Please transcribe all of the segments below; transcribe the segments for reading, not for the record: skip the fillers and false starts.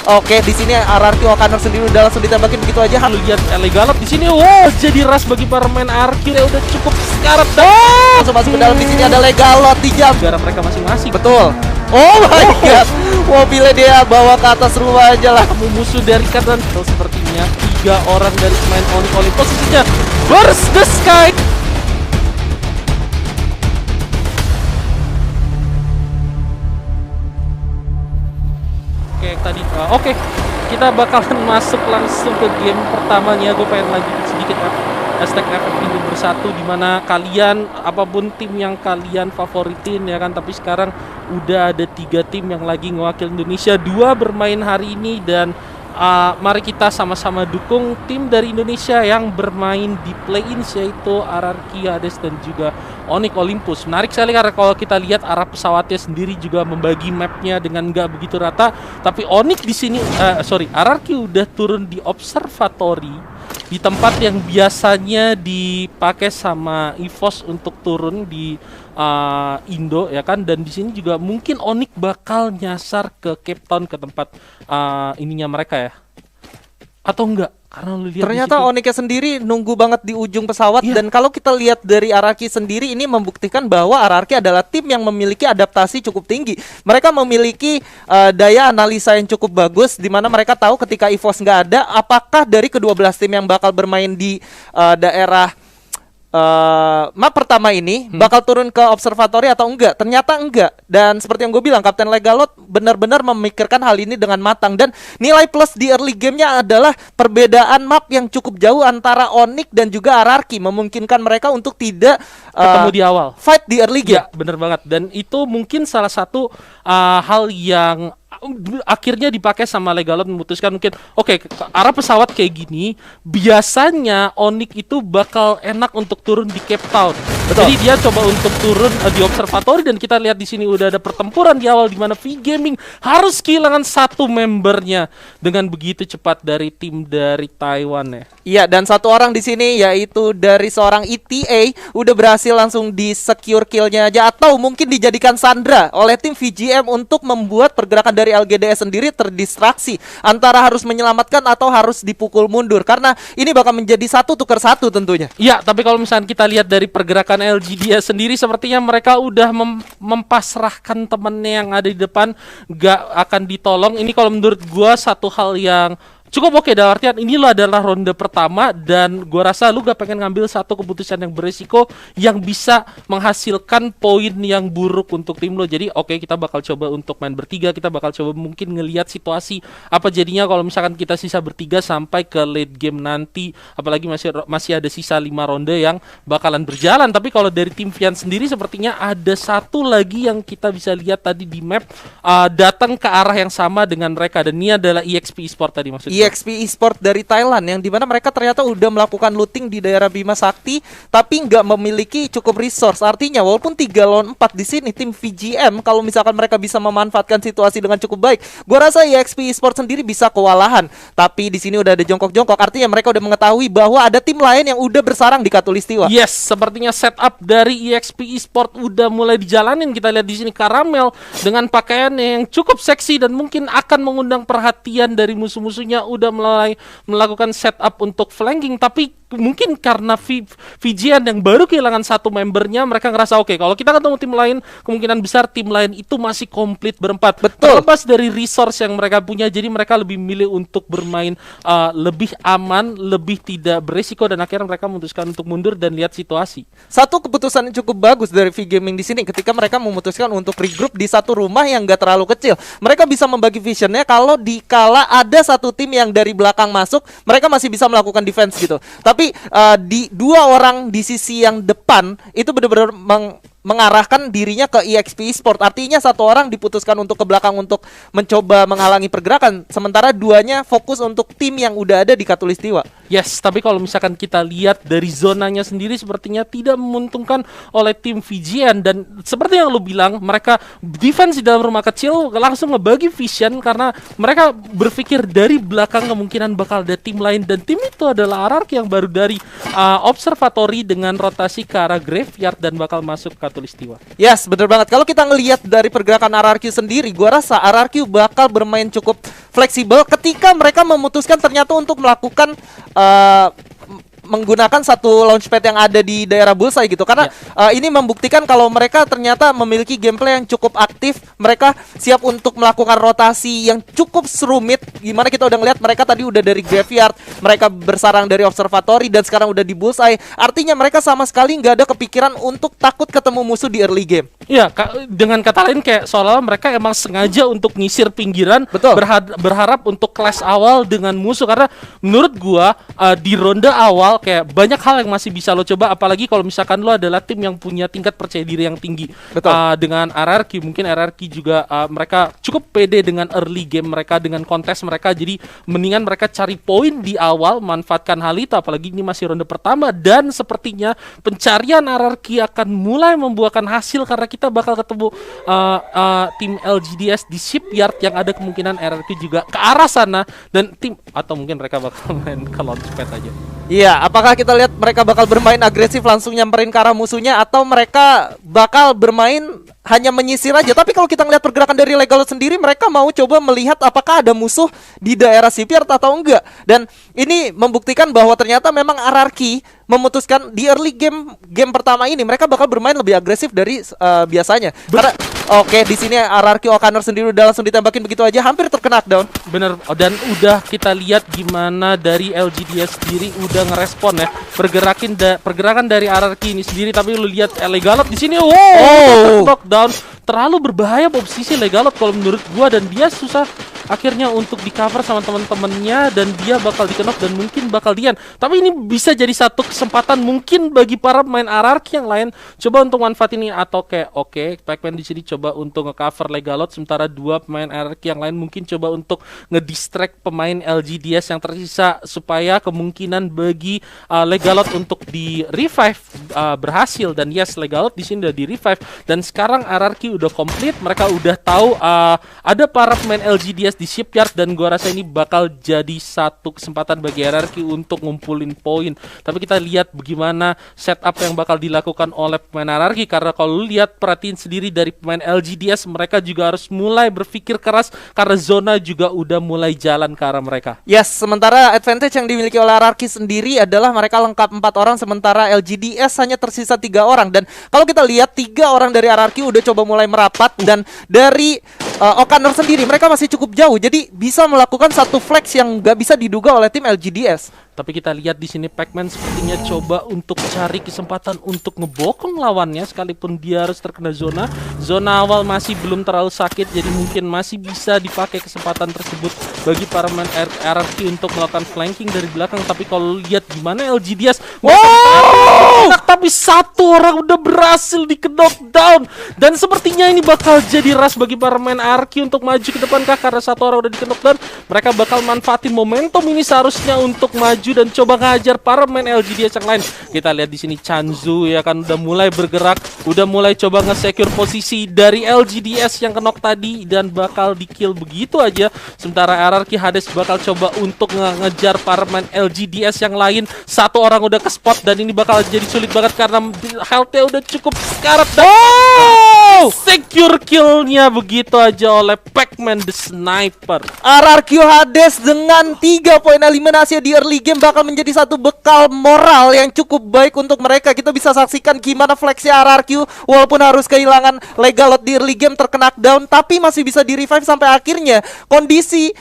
Oke, di sini RRQ Okaner sendiri udah langsung ditembakin begitu aja. Lu lihat LA Galot di sini, wow, jadi rush bagi para main RQ ya udah cukup sekarat dan Langsung masuk ke dalam, di sini ada Legalot di jam. negara mereka masing-masing. Betul. Oh my god. Mobilnya dia bawa ke atas rumah aja lah. Kamu musuh dari Katan sepertinya 3 orang dari pemain Onyx posisinya burst the sky. Oke, tadi oke, kita bakalan masuk langsung ke game pertamanya. Gue pengen lanjutin sedikit hashtag FF Indo Bersatu, dimana kalian apapun tim yang kalian favoritin ya kan, tapi sekarang udah ada 3 tim yang lagi ngewakil Indonesia, 2 bermain hari ini, dan mari kita sama-sama dukung tim dari Indonesia yang bermain di play-in, yaitu RRQ Hades dan juga Onyx Olympus. Menarik sekali karena kalau kita lihat arah pesawatnya sendiri juga membagi mapnya dengan nggak begitu rata. Tapi Onyx di sini, RRQ udah turun di observatory, di tempat yang biasanya dipakai sama EVOS untuk turun di Indo ya kan, dan di sini juga mungkin Onyx bakal nyasar ke Cape Town, ke tempat ininya mereka ya, atau enggak? Karena lu lihat ternyata Onyx sendiri nunggu banget di ujung pesawat. Dan kalau kita lihat dari RRQ sendiri, ini membuktikan bahwa RRQ adalah tim yang memiliki adaptasi cukup tinggi. Mereka memiliki daya analisa yang cukup bagus, di mana mereka tahu ketika EVOS nggak ada, apakah dari ke-12 tim yang bakal bermain di daerah map pertama ini bakal turun ke observatory atau enggak. Ternyata enggak. Dan seperti yang gue bilang, Kapten Legalot benar-benar memikirkan hal ini dengan matang. Dan nilai plus di early gamenya adalah perbedaan map yang cukup jauh antara Onyx dan juga RRQ, memungkinkan mereka untuk tidak ketemu di awal, fight di early game. Ya, bener banget. Dan itu mungkin salah satu hal yang akhirnya dipakai sama Legalot, memutuskan mungkin oke, arah pesawat kayak gini biasanya Onyx itu bakal enak untuk turun di Cape Town. Betul. Jadi dia coba untuk turun di observatory, dan kita lihat di sini udah ada pertempuran di awal di mana V Gaming harus kehilangan 1 membernya dengan begitu cepat dari tim dari Taiwan ya. Iya, dan 1 orang di sini yaitu dari seorang ETA udah berhasil langsung di secure killnya aja, atau mungkin dijadikan sandra oleh tim VGM untuk membuat pergerakan dari LGDS sendiri terdistraksi antara harus menyelamatkan atau harus dipukul mundur, karena ini bakal menjadi 1 tukar 1 tentunya. Iya, tapi kalau misalnya kita lihat dari pergerakan LGDS sendiri, sepertinya mereka udah mempasrahkan temennya yang ada di depan, gak akan ditolong. Ini kalau menurut gua satu hal yang cukup oke, dalam artian ini lo adalah ronde pertama, dan gua rasa lu gak pengen ngambil satu keputusan yang beresiko yang bisa menghasilkan poin yang buruk untuk tim lo. Jadi oke, kita bakal coba untuk main bertiga, kita bakal coba mungkin ngelihat situasi apa jadinya kalau misalkan kita sisa bertiga sampai ke late game nanti, apalagi masih ada sisa 5 ronde yang bakalan berjalan. Tapi kalau dari tim Vian sendiri, sepertinya ada satu lagi yang kita bisa lihat tadi di map datang ke arah yang sama dengan mereka, dan ini adalah EXP Esport tadi maksudnya. EXP Esport dari Thailand, yang dimana mereka ternyata udah melakukan looting di daerah Bima Sakti, tapi nggak memiliki cukup resource. Artinya walaupun 3 lawan 4 di sini, tim VGM kalau misalkan mereka bisa memanfaatkan situasi dengan cukup baik, gua rasa EXP Esport sendiri bisa kewalahan. Tapi di sini udah ada jongkok-jongkok, artinya mereka udah mengetahui bahwa ada tim lain yang udah bersarang di Katulistiwa. Yes, sepertinya setup dari EXP Esport udah mulai dijalanin. Kita lihat di sini Karamel dengan pakaian yang cukup seksi dan mungkin akan mengundang perhatian dari musuh-musuhnya, udah mulai melakukan setup untuk flanking. Tapi mungkin karena VGN yang baru kehilangan 1 membernya, mereka ngerasa oke, kalau kita ketemu tim lain, kemungkinan besar tim lain itu masih komplit berempat. Betul. Terlepas dari resource yang mereka punya, jadi mereka lebih milih untuk bermain lebih aman, lebih tidak berisiko, dan akhirnya mereka memutuskan untuk mundur dan lihat situasi. Satu keputusan yang cukup bagus dari V Gaming di sini ketika mereka memutuskan untuk regroup di satu rumah yang gak terlalu kecil. Mereka bisa membagi visionnya, kalau dikala ada satu tim yang dari belakang masuk, mereka masih bisa melakukan defense gitu. Tapi di 2 orang di sisi yang depan itu benar-benar mengarahkan dirinya ke EXP Esport. Artinya 1 orang diputuskan untuk ke belakang untuk mencoba menghalangi pergerakan, sementara 2-nya fokus untuk tim yang udah ada di Katulistiwa. Yes, tapi kalau misalkan kita lihat dari zonanya sendiri, sepertinya tidak menguntungkan oleh tim VGN. Dan seperti yang lu bilang, mereka defense di dalam rumah kecil langsung ngebagi vision, karena mereka berpikir dari belakang kemungkinan bakal ada tim lain, dan tim itu adalah RRQ yang baru dari observatory dengan rotasi ke arah graveyard dan bakal masuk ke Katulistiwa. Yes, bener banget. Kalau kita ngelihat dari pergerakan RRQ sendiri, gua rasa RRQ bakal bermain cukup fleksibel ketika mereka memutuskan ternyata untuk melakukan menggunakan satu launchpad yang ada di daerah bullseye gitu, karena ini membuktikan kalau mereka ternyata memiliki gameplay yang cukup aktif. Mereka siap untuk melakukan rotasi yang cukup serumit, gimana kita udah ngeliat mereka tadi udah dari graveyard, mereka bersarang dari observatory, dan sekarang udah di bullseye. Artinya mereka sama sekali nggak ada kepikiran untuk takut ketemu musuh di early game. Iya, dengan kata lain kayak seolah mereka emang sengaja untuk nyisir pinggiran. Betul. Berharap untuk clash awal dengan musuh, karena menurut gua di ronde awal kayak banyak hal yang masih bisa lo coba, apalagi kalau misalkan lo adalah tim yang punya tingkat percaya diri yang tinggi. Betul. Dengan RRQ, mungkin RRQ juga mereka cukup pede dengan early game mereka, dengan kontes mereka, jadi mendingan mereka cari poin di awal, manfaatkan hal itu, apalagi ini masih ronde pertama, dan sepertinya pencarian RRQ akan mulai membuahkan hasil karena kita bakal ketemu tim LGDS di shipyard yang ada kemungkinan RRQ juga ke arah sana, dan tim atau mungkin mereka bakal main ke launchpad aja. Iya, apakah kita lihat mereka bakal bermain agresif langsung nyamperin ke arah musuhnya, atau mereka bakal bermain hanya menyisir aja? Tapi kalau kita ngeliat pergerakan dari Legalot sendiri, mereka mau coba melihat apakah ada musuh di daerah shipyard atau enggak. Dan ini membuktikan bahwa ternyata memang RRQ memutuskan di early game pertama ini mereka bakal bermain lebih agresif dari biasanya. Karena oke, di sini RRQ Okaner sendiri udah langsung ditembakin begitu aja, hampir terkena knockdown. Bener, dan udah kita lihat gimana dari LGDS sendiri udah ngerespon ya pergerakan dari RRQ ini sendiri. Tapi lu lihat Legalot di sini, knockdown, terlalu berbahaya posisi Legalot kalau menurut gua, dan dia susah akhirnya untuk di cover sama teman-temannya, dan dia bakal dikenok dan mungkin bakal dian. Tapi ini bisa jadi satu kesempatan mungkin bagi para pemain RRQ yang lain coba untuk manfaatin ini, atau kayak Pac-Man di sini coba untuk nge-cover Legalot, sementara dua pemain RRQ yang lain mungkin coba untuk ngedistract pemain LGDS yang tersisa supaya kemungkinan bagi Legalot untuk di revive berhasil. Dan yes, Legalot di sini udah di revive, dan sekarang RRQ udah komplit, mereka udah tahu ada para pemain LGDS di shipyard, dan gua rasa ini bakal jadi satu kesempatan bagi RRQ untuk ngumpulin poin. Tapi kita lihat bagaimana setup yang bakal dilakukan oleh pemain RRQ, karena kalau lu lihat perhatiin sendiri dari pemain LGDS, mereka juga harus mulai berpikir keras karena zona juga udah mulai jalan ke arah mereka. Yes, sementara advantage yang dimiliki oleh RRQ sendiri adalah mereka lengkap 4 orang, sementara LGDS hanya tersisa 3 orang. Dan kalau kita lihat 3 orang dari RRQ udah coba mulai merapat, dan dari Okaner sendiri mereka masih cukup jauh, jadi bisa melakukan satu flex yang gak bisa diduga oleh tim LGDS. Tapi kita lihat di sini Pac-Man sepertinya coba untuk cari kesempatan untuk ngebokong lawannya, sekalipun dia harus terkena zona. Zona awal masih belum terlalu sakit, jadi mungkin masih bisa dipakai kesempatan tersebut bagi para pemain RRQ untuk melakukan flanking dari belakang. Tapi kalau lihat gimana LGDS, tapi satu orang udah berhasil di knockdown, dan sepertinya ini bakal jadi rush bagi para pemain RRQ untuk maju ke depan kah, karena satu orang udah di knockdown. Mereka bakal manfaatin momentum ini seharusnya untuk maju dan coba ngajar para pemain LGDS yang lain. Kita lihat di sini Chanzu ya kan udah mulai bergerak, udah mulai coba nge-secure posisi dari LGDS yang knock tadi, dan bakal di-kill begitu aja. Sementara RRQ Hades bakal coba untuk ngejar para pemain LGDS yang lain. Satu orang udah ke spot, dan ini bakal jadi sulit banget karena health-nya udah cukup sekarat. Secure kill-nya begitu aja oleh Pac-Man the Sniper. RRQ Hades dengan 3 poin eliminasi di early game bakal menjadi satu bekal moral yang cukup baik untuk mereka. Kita bisa saksikan gimana flexnya RRQ walaupun harus kehilangan Legalot di early game, terkena knockdown, tapi masih bisa di revive sampai akhirnya. Kondisi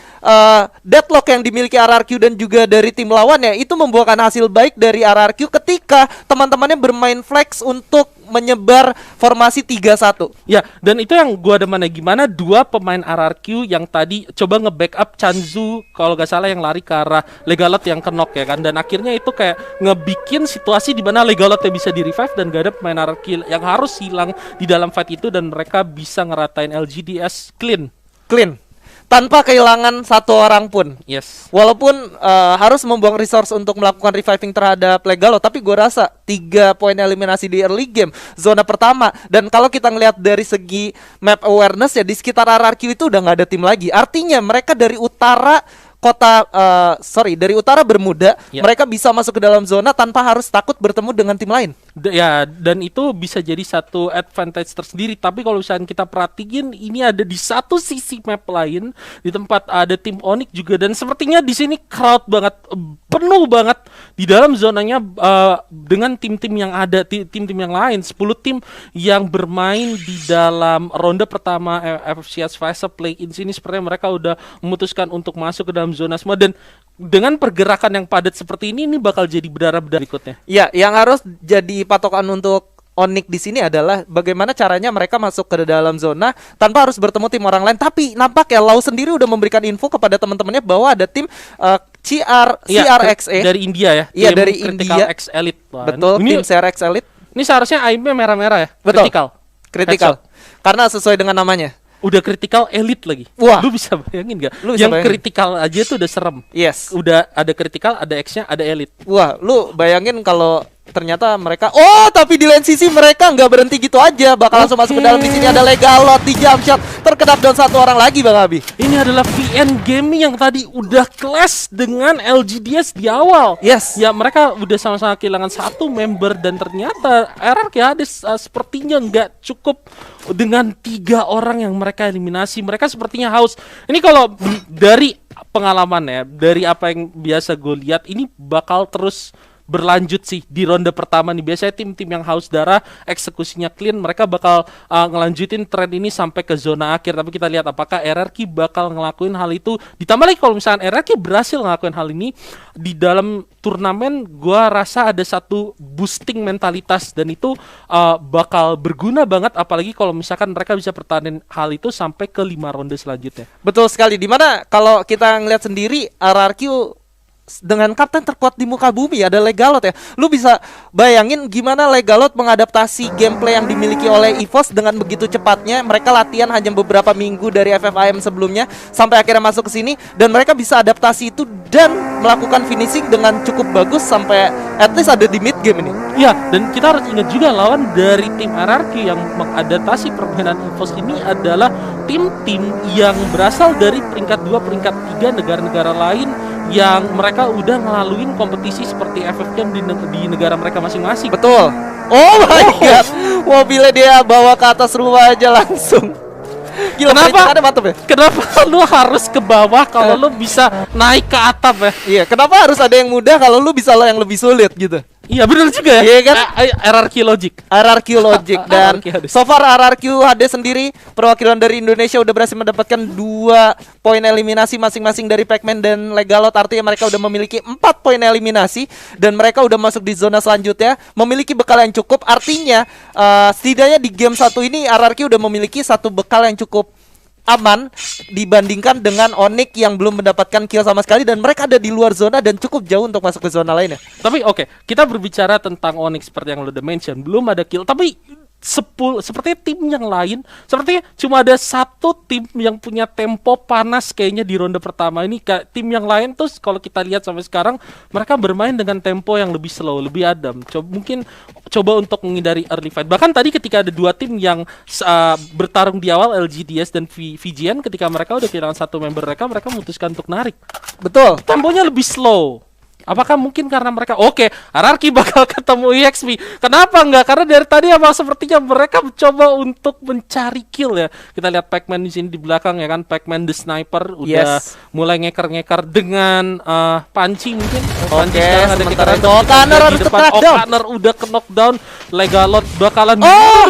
deadlock yang dimiliki RRQ dan juga dari tim lawannya itu membuahkan hasil baik dari RRQ ketika teman-temannya bermain flex untuk menyebar formasi 3-1. Ya, dan itu yang gua demen gimana dua pemain RRQ yang tadi coba nge-backup Chanzu kalau gak salah yang lari ke arah Legalot yang kenok ya kan, dan akhirnya itu kayak ngebikin situasi di mana Legalotnya bisa di revive dan gak ada pemain RRQ yang harus hilang di dalam fight itu, dan mereka bisa ngeratain LGDS clean tanpa kehilangan satu orang pun. Yes. Walaupun harus membuang resource untuk melakukan reviving terhadap Legalot, tapi gue rasa 3 poin eliminasi di early game zona pertama. Dan kalau kita ngelihat dari segi map awareness ya, di sekitar RRQ itu udah nggak ada tim lagi. Artinya mereka dari utara dari utara Bermuda, Ya. mereka bisa masuk ke dalam zona tanpa harus takut bertemu dengan tim lain. Ya, dan itu bisa jadi satu advantage tersendiri. Tapi kalau misalnya kita perhatiin, ini ada di satu sisi map lain, di tempat ada tim Onyx juga, dan sepertinya di sini crowd banget, penuh banget di dalam zonanya dengan tim-tim yang ada, tim-tim yang lain, 10 tim yang bermain di dalam ronde pertama FFCS Fase Play-in sini. Sepertinya mereka udah memutuskan untuk masuk ke dalam zona semua, dan dengan pergerakan yang padat seperti ini bakal jadi berdarah-berdarah berikutnya. Ya, yang harus jadi patokan untuk Onyx di sini adalah bagaimana caranya mereka masuk ke dalam zona tanpa harus bertemu tim orang lain. Tapi nampak ya Lau sendiri udah memberikan info kepada teman-temannya bahwa ada tim CRXE dari India ya. Iya, Tim dari Critical India. X Elite. Wah, Betul, ini, tim CRX Elite. ini seharusnya aimnya merah-merah ya. Betul. Critical. Critical. Karena sesuai dengan namanya. Udah critical elite lagi. Wah. Lu bisa bayangin gak? Lu bisa Yang bayangin. critical aja tuh udah serem. Yes. Udah ada critical, ada X-nya, ada elite. Wah, lu bayangin kalau ternyata mereka tapi di lane sisi mereka nggak berhenti gitu aja, bakal langsung masuk ke dalam. Di sini ada Legalot di jump shot, terkedap down satu orang lagi Bang Abi. Ini adalah VN Gaming yang tadi udah clash dengan LGDS di awal. Yes. Ya, mereka udah sama-sama kehilangan satu member, dan ternyata RRQ Hades sepertinya nggak cukup dengan 3 orang yang mereka eliminasi. Mereka sepertinya haus. Ini kalau dari pengalaman ya, dari apa yang biasa gue lihat, ini bakal terus berlanjut sih di ronde pertama nih. Biasanya tim-tim yang haus darah, eksekusinya clean, mereka bakal ngelanjutin tren ini sampai ke zona akhir. Tapi kita lihat apakah RRQ bakal ngelakuin hal itu. Ditambah lagi kalau misalnya RRQ berhasil ngelakuin hal ini di dalam turnamen, gua rasa ada satu boosting mentalitas, dan itu bakal berguna banget, apalagi kalau misalkan mereka bisa pertahanin hal itu sampai ke 5 ronde selanjutnya. Betul sekali. Dimana kalau kita ngeliat sendiri RRQ dengan kapten terkuat di muka bumi ada Legalot ya. Lu bisa bayangin gimana Legalot mengadaptasi gameplay yang dimiliki oleh EVOS dengan begitu cepatnya. Mereka latihan hanya beberapa minggu dari FFIM sebelumnya sampai akhirnya masuk ke sini, dan mereka bisa adaptasi itu dan melakukan finishing dengan cukup bagus sampai at least ada di mid game ini. Ya, dan kita harus ingat juga lawan dari tim RRQ yang mengadaptasi permainan EVOS ini adalah tim-tim yang berasal dari peringkat 2, peringkat 3 negara-negara lain yang mereka udah ngelaluin kompetisi seperti FFCam di negara mereka masing-masing. Betul. Oh my god. Mobilnya dia bawa ke atas rumah aja langsung. Gila, Kenapa? ada mantep ya? Kenapa lu harus ke bawah kalau lu bisa naik ke atap ya? Iya, kenapa harus ada yang mudah kalau lu bisa yang lebih sulit gitu? Iya, benar juga ya. Iya kan? RRQ Logic. RRQ Logic. Dan RRQ Hades. so far RRQ HD sendiri perwakilan dari Indonesia udah berhasil mendapatkan 2 poin eliminasi masing-masing dari Pacman dan Legalot. Artinya mereka udah memiliki 4 poin eliminasi, dan mereka udah masuk di zona selanjutnya, memiliki bekal yang cukup. Artinya setidaknya di game 1 ini RRQ udah memiliki satu bekal yang cukup aman dibandingkan dengan Onyx yang belum mendapatkan kill sama sekali, dan mereka ada di luar zona dan cukup jauh untuk masuk ke zona lainnya. Tapi oke, kita berbicara tentang Onyx seperti yang lo udah mention, belum ada kill. Tapi sepertinya tim yang lain, sepertinya cuma ada satu tim yang punya tempo panas kayaknya di ronde pertama ini. Tim yang lain tuh kalau kita lihat sampai sekarang, mereka bermain dengan tempo yang lebih slow, lebih adem. Mungkin coba untuk menghindari early fight. Bahkan tadi ketika ada 2 tim yang bertarung di awal, LGDS dan VGN, ketika mereka udah kehilangan satu member mereka memutuskan untuk narik. Betul. Temponya lebih slow. Apakah mungkin karena mereka RRQ bakal ketemu EXP? Kenapa enggak? Karena dari tadi emang sepertinya mereka mencoba untuk mencari kill ya. Kita lihat Pacman di sini di belakang ya kan, Pacman the Sniper udah mulai ngeker-ngeker dengan panci mungkin. Panci sekarang ada sementara kita itu O'Connor harus di depan. ke-knockdown. O'Connor udah ke-knockdown. Legalot bakalan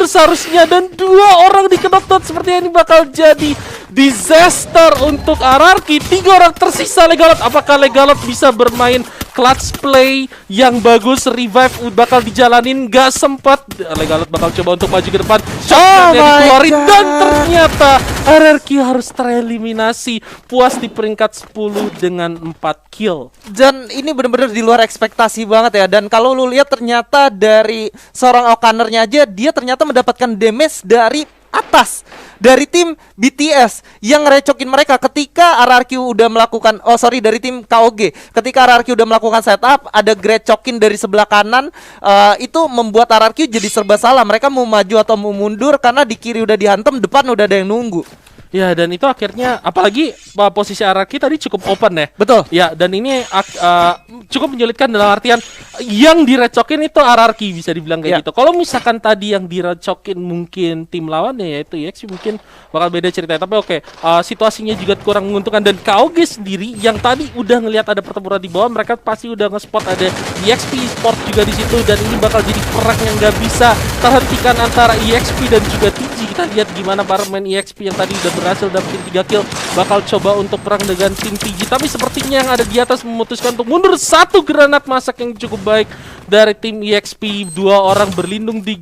seharusnya, dan 2 orang di ke-knockdown. Sepertinya ini bakal jadi disaster untuk RRQ. 3 orang tersisa Legalot. Apakah Legalot bisa bermain clutch play yang bagus? Revive bakal dijalanin, gak sempat. Legalot bakal coba untuk maju ke depan. Shotgunnya dikeluarin, dan ternyata RRQ harus tereliminasi. Puas di peringkat 10 dengan 4 kill. Dan ini benar-benar di luar ekspektasi banget ya. Dan kalau lu lihat ternyata dari seorang O'Connornya aja, dia ternyata mendapatkan damage dari atas, dari tim BTS yang ngerecokin mereka ketika RRQ udah melakukan dari tim KOG. Ketika RRQ udah melakukan setup, ada grecokin dari sebelah kanan, itu membuat RRQ jadi serba salah. Mereka mau maju atau mau mundur karena di kiri udah dihantam, depan udah ada yang nunggu. Ya, dan itu akhirnya apalagi posisi RRQ tadi cukup open ya. Betul. Ya, dan ini cukup menyulitkan dalam artian yang direcokin itu RRQ bisa dibilang kayak Ya. gitu. Kalau misalkan tadi yang direcokin mungkin tim lawannya yaitu EXP mungkin bakal beda ceritanya. Tapi oke, situasinya juga kurang menguntungkan dan KOG sendiri yang tadi udah ngelihat ada pertempuran di bawah, mereka pasti udah nge-spot ada EXP Sport juga di situ dan ini bakal jadi perang yang nggak bisa terhentikan antara EXP dan juga TG. Kita lihat gimana para pemain EXP yang tadi udah berhasil dapetin 3 kill bakal coba untuk perang dengan tim TG, tapi sepertinya yang ada di atas memutuskan untuk mundur. Satu granat masak yang cukup baik dari tim EXP, 2 orang berlindung di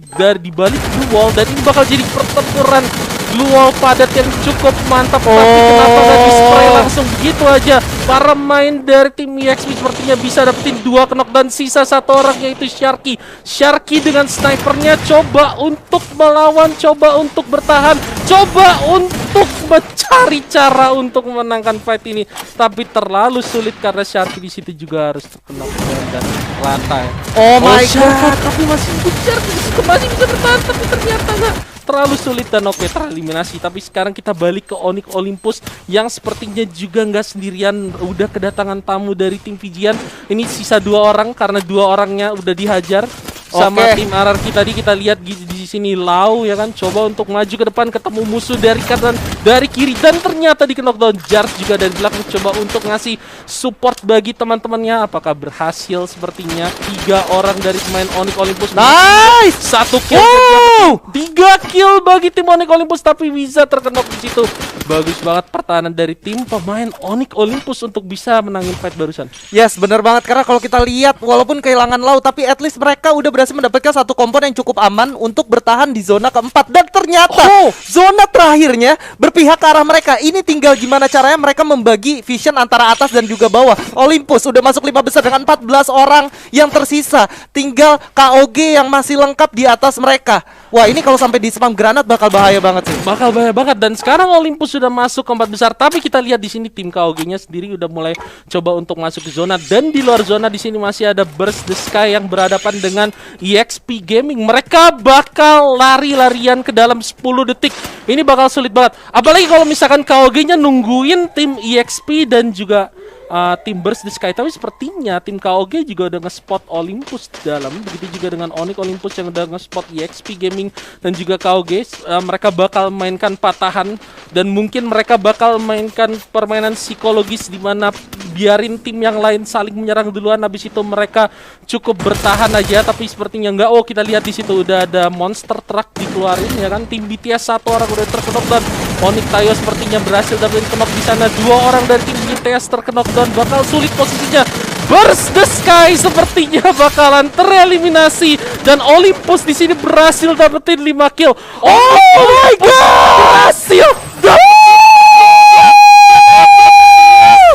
balik blue wall dan ini bakal jadi pertempuran blue wall padat yang cukup mantap. Tapi kenapa gak di spray langsung begitu aja? Para main dari tim EXP sepertinya bisa dapetin 2 knock dan sisa 1 orang yaitu Sharky. Sharky dengan snipernya coba untuk melawan, coba untuk bertahan, coba untuk mencari cara untuk memenangkan fight ini, tapi terlalu sulit karena Sharky di situ juga harus terkena dan lantai. Oh my god, tapi masih Sharky di situ masih bisa bertahan, tapi ternyata nggak, terlalu sulit dan oke tereliminasi. Tapi sekarang kita balik ke Onyx Olympus yang sepertinya juga nggak sendirian, udah kedatangan tamu dari tim Fijian. Ini sisa 2 orang karena 2 orangnya udah dihajar sama tim RRQ tadi. Kita lihat di sini Lau ya kan coba untuk maju ke depan, ketemu musuh dari kanan dari kiri dan ternyata di knockdown. Jars juga dari belakang coba untuk ngasih support bagi teman-temannya. Apakah berhasil? Sepertinya 3 orang dari pemain Onyx Olympus. Nice! 1 kill. 3 kill bagi tim Onyx Olympus tapi bisa terkenok di situ. Bagus banget pertahanan dari tim pemain Onyx Olympus untuk bisa menangin fight barusan. Yes, bener banget, karena kalau kita lihat walaupun kehilangan Lau tapi at least mereka udah berhasil mendapatkan satu kompon yang cukup aman untuk bertahan di zona keempat. Dan ternyata zona terakhirnya berpihak ke arah mereka. Ini tinggal gimana caranya mereka membagi vision antara atas dan juga bawah. Olympus udah masuk 5 besar dengan 14 orang yang tersisa. Tinggal KOG yang masih lengkap di atas mereka. Wah, ini kalau sampai di spam granat bakal bahaya banget sih. Bakal bahaya banget. Dan sekarang Olympus sudah masuk ke 4 besar, tapi kita lihat di sini tim KOG-nya sendiri udah mulai coba untuk masuk ke zona. Dan di luar zona di sini masih ada Burst the Sky yang berhadapan dengan EXP Gaming. Mereka bakal lari-larian ke dalam 10 detik. Ini bakal sulit banget. Apalagi kalau misalkan KOG-nya nungguin tim EXP dan juga tim Burst the Sky. Tapi sepertinya tim KOG juga udah nge-spot Olympus di dalam. Begitu juga dengan Onyx Olympus yang udah nge-spot EXP Gaming dan juga KOG. Mereka bakal mainkan patahan dan mungkin mereka bakal mainkan permainan psikologis di mana biarin tim yang lain saling menyerang duluan, habis itu mereka cukup bertahan aja. Tapi sepertinya enggak. Oh, kita lihat di situ udah ada monster truck dikeluarin ya kan. Tim BTS 1 orang udah terkenok dan Onyx Tayo sepertinya berhasil dapetin kenok di sana. 2 orang dari tim BTS terkenok dan bakal sulit posisinya. Burst the Sky sepertinya bakalan tereliminasi dan Olympus di sini berhasil dapetin 5 kill. Oh my god! Berhasil.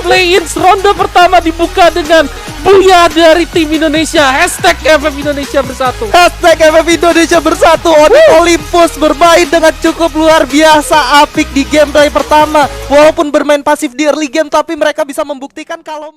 Play-ins ronde pertama dibuka dengan Buya dari tim Indonesia. Hashtag FF Indonesia bersatu. Hashtag FF Indonesia bersatu. Onyx Olympus bermain dengan cukup luar biasa apik di gameplay pertama. Walaupun bermain pasif di early game, tapi mereka bisa membuktikan kalau